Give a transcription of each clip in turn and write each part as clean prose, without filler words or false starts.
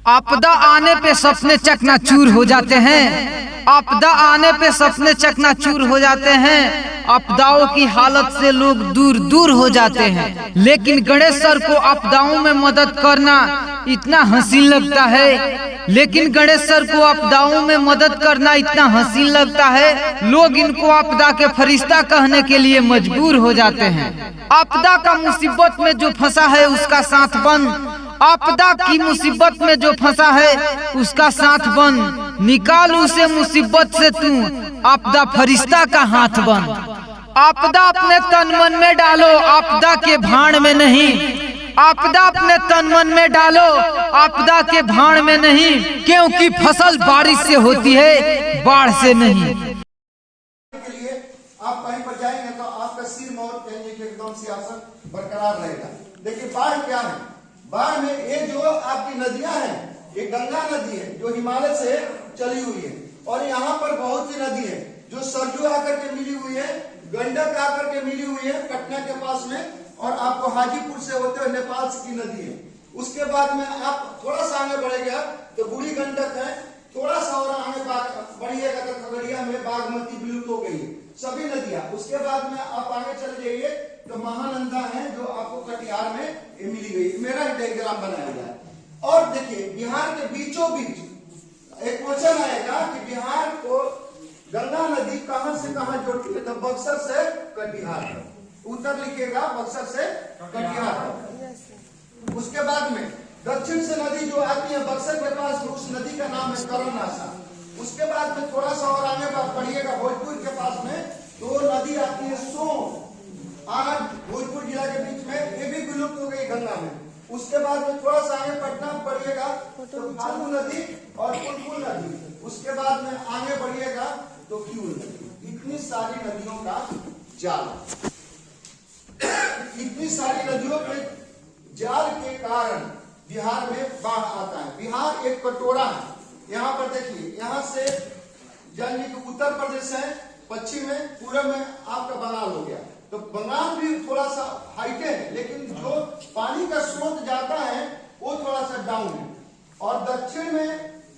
आपदा आने पे सपने चकनाचूर हो जाते हैं। आपदा आने पे सपने चकनाचूर हो जाते हैं। आपदाओं की हालत से लोग दूर दूर हो जाते हैं। लेकिन गणेश सर को आपदाओं में मदद करना इतना हसीन लगता है। लेकिन गणेश सर को आपदाओं में मदद करना इतना हसीन लगता है, लोग इनको आपदा के फरिश्ता कहने के लिए मजबूर हो जाते हैं। आपदा का मुसीबत में जो फंसा है उसका साथ बन, आपदा की मुसीबत में जो फंसा है उसका साथ बन, निकाल उसे मुसीबत से तू, आपदा फरिश्ता का हाथ बन। आपदा अपने तन मन में डालो, आपदा के भाड़ में नहीं। आपदा अपने तन मन में डालो, आपदा के भाड़ में नहीं, क्योंकि फसल बारिश से होती है, बाढ़ से नहीं। के लिए आप कहीं पर जाएंगे तो आपका सिर मोर कहेंगे कि एकदम सियासत बरकरार रहेगा। देखिए बाढ़ क्या है। बाढ़ में ये जो आपकी नदियां हैं, ये गंगा नदी है जो हिमालय से चली हुई है, और यहाँ पर बहुत सी नदी है जो सरजू आकर के मिली हुई है, गंडक आकर के मिली हुई है पटना के पास में, और आपको हाजीपुर से होते हुए नेपाल की नदी है। उसके बाद में आप थोड़ा सा आगे बढ़ेगा तो बूढ़ी गंडक है, थोड़ा सा और आगे बढ़िएगा तो खगड़िया में बागमती विलुप्त हो गई है, सभी नदियां। उसके बाद में आप आगे चले जाइए तो महानंदा है जो आपको कटिहार में ये मिली गई। मेरा डायग्राम बनाया गया है। और देखिए बिहार के बीचों बीच एक क्वेश्चन आएगा कि बिहार को गंगा नदी कहां से कहां जोड़ती है, तो बक्सर से कटिहार। उत्तर लिखिएगा बक्सर से कटिहार। उसके बाद में दक्षिण से नदी जो आती है बक्सर के पास, उस नदी का नाम है करनासा। उसके बाद में थोड़ा सा और आगे बढ़िएगा भोजपुर के पास में तो नदी आती है सोन, आज भोजपुर जिला के बीच में, ये भी विलुप्त हो गई गंगा में। उसके बाद में थोड़ा सा आगे पटना बढ़िएगा तो फाल्गु नदी और पुलपुल नदी। उसके बाद में आगे बढ़िएगा तो क्यूल नदी। इतनी सारी नदियों का जाल, इतनी सारी नदियों के जाल के कारण बिहार में बाढ़ आता है। बिहार एक कटोरा है। यहाँ पर देखिए, यहाँ से यानी कि उत्तर प्रदेश है, पश्चिम में, पूर्व में आपका बंगाल हो गया, तो बंगाल भी थोड़ा सा हाइटे है, लेकिन जो पानी का स्रोत जाता है वो थोड़ा सा डाउन है। और दक्षिण में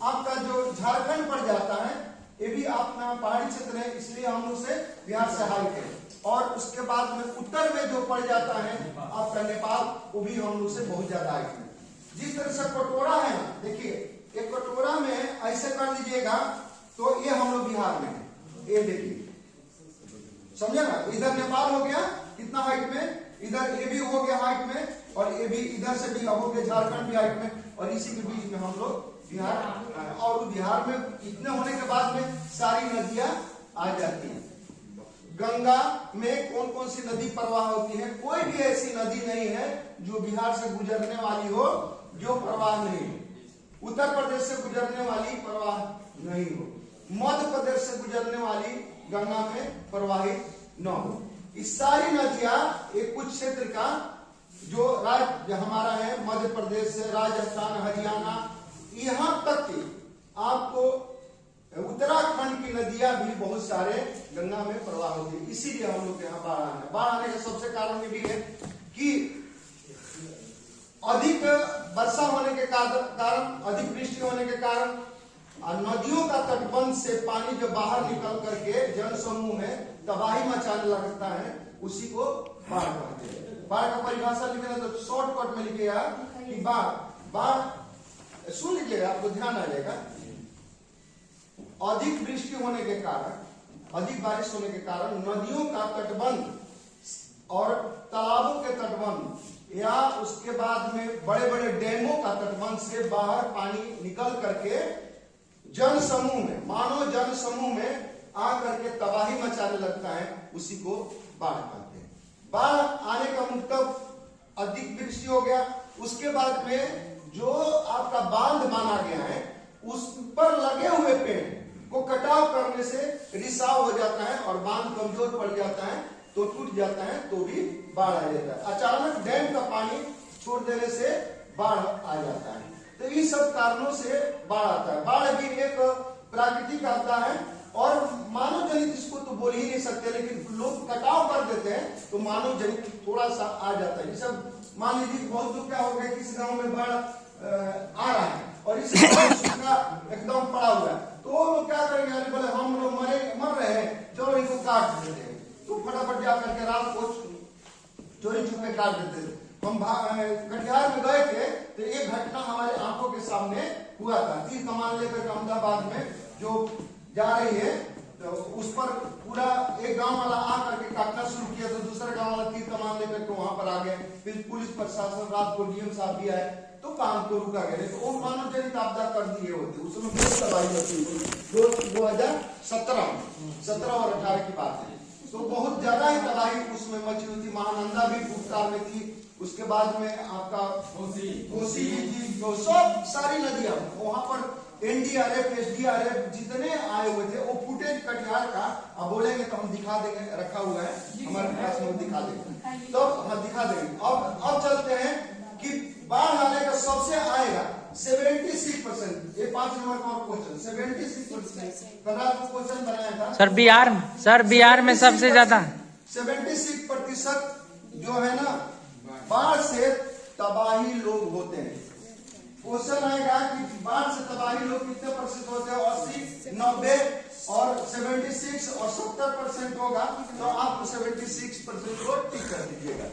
आपका जो झारखंड पड़ जाता है, ये भी अपना पहाड़ी क्षेत्र है, इसलिए हम उसे बिहार से हाइट है। और उसके बाद में उत्तर में जो पड़ जाता है आपका नेपाल, वो भी हम लोग से बहुत ज्यादा हाइट है। जिस तरह से कटोरा है, देखिए एक कटोरा में ऐसे कर लीजिएगा तो ये हम लोग बिहार में है, ये देखिए, समझे ना। इधर नेपाल हो गया कितना हाइट में, इधर ये भी हो गया हाइट में, और ये भी इधर से भी हो गया झारखंड भी हाइट में, और इसी के बीच में हम लोग बिहार। और बिहार में इतने होने के बाद में सारी नदियां आ जाती हैं। गंगा में कौन कौन सी नदी प्रवाह होती है, कोई भी ऐसी नदी नहीं है जो बिहार से गुजरने वाली हो जो प्रवाह नहीं हो। उत्तर प्रदेश से गुजरने वाली प्रवाह नहीं हो, मध्य प्रदेश से गुजरने वाली गंगा में प्रवाहित न हो। इस सारी नदियां एक कुछ क्षेत्र का जो राज्य हमारा है, मध्य प्रदेश से राजस्थान, हरियाणा, यहां तक कि आपको उत्तराखंड की नदियां भी बहुत सारे गंगा में प्रवाह होती है। इसीलिए हम लोग यहाँ बाढ़ आना है। बाढ़ आने का सबसे कारण ये भी है कि अधिक वर्षा होने के कारण, अधिक वृष्टि होने के कारण नदियों का तटबंध से पानी जब बाहर निकल करके जन समूह में तबाही मचाने लगता है, उसी को बाढ़ कहते हैं। बाढ़ का परिभाषा लिखना तो शॉर्टकट में लिखिएगा कि बाढ़ सुन लीजिएगा, आपको ध्यान आ जाएगा। अधिक वृष्टि होने के कारण, अधिक बारिश होने के कारण नदियों का तटबंध और तालाबों के तटबंध या उसके बाद में बड़े बड़े डैमों का तटबंध से बाहर पानी निकल करके जन समूह में, मानव जन समूह में आकर के तबाही मचाने लगता है, उसी को बाढ़ कहते हैं। बाढ़ आने का मतलब अधिक वृष्टि हो गया, उसके बाद में जो आपका बांध माना गया है उस पर लगे हुए पेड़ को कटाव करने से रिसाव हो जाता है और बांध कमजोर पड़ जाता है तो टूट जाता है, तो भी बाढ़ आ जाता है। अचानक डैम का पानी छोड़ देने से बाढ़ आ जाता है। तो इन सब कारणों से बाढ़ आता है। बाढ़ भी एक प्राकृतिक आपदा है और मानव जनित इसको तो बोल ही नहीं सकते, लेकिन लोग कटाव कर देते हैं तो मानव जनित थोड़ा सा आ जाता है। जैसे मान लीजिए बहुत लोग क्या हो गया, किसी गांव में बाढ़ आ रहा है और इस कटिहार में गए थे तो एक घटना हमारे आंखों के सामने हुआ था। तीर कमान लेकर अहमदाबाद में जो जा रही है तो उस पर पूरा एक गांव वाला आकर के काटना शुरू किया तो दूसरा गांव वाला तीर कमान लेकर के वहां पर आ गए। फिर पुलिस प्रशासन, रात को डीएम साहब भी आए तो काम को रुका गया। तो वो मानव जनित आपदा कर दिए होते, उसमें बहुत तबाही होती है। 2017 और 18 की बात है। तो बहुत ज्यादा ही तबाही उसमें मची हुई थी। महानंदा भी भूतकाल में थी, उसके बाद में आपका कोसी भी थी, तो सब सारी नदियां वहां पर एनडीआरएफ, एसडीआरएफ जितने आए हुए थे। वो फुटेज कटिहार का अब बोलेंगे तो हम दिखा देंगे, रखा हुआ है हमारे पास में, दिखा देंगे तो हम दिखा देंगे। अब चलते हैं कि बाढ़ आने का सबसे आएगा 76%। ये 5 नंबर का क्वेश्चन 76%। कल रात को क्वेश्चन बनाया था सर बिहार में सबसे ज्यादा 76% जो है ना बाढ़ से तबाही लोग होते हैं। क्वेश्चन आएगा कि बाढ़ से तबाही लोग कितने % होते हैं? 80, 90 और 76 और 70% होगा। तो आप 76% को टिक कर दीजिएगा।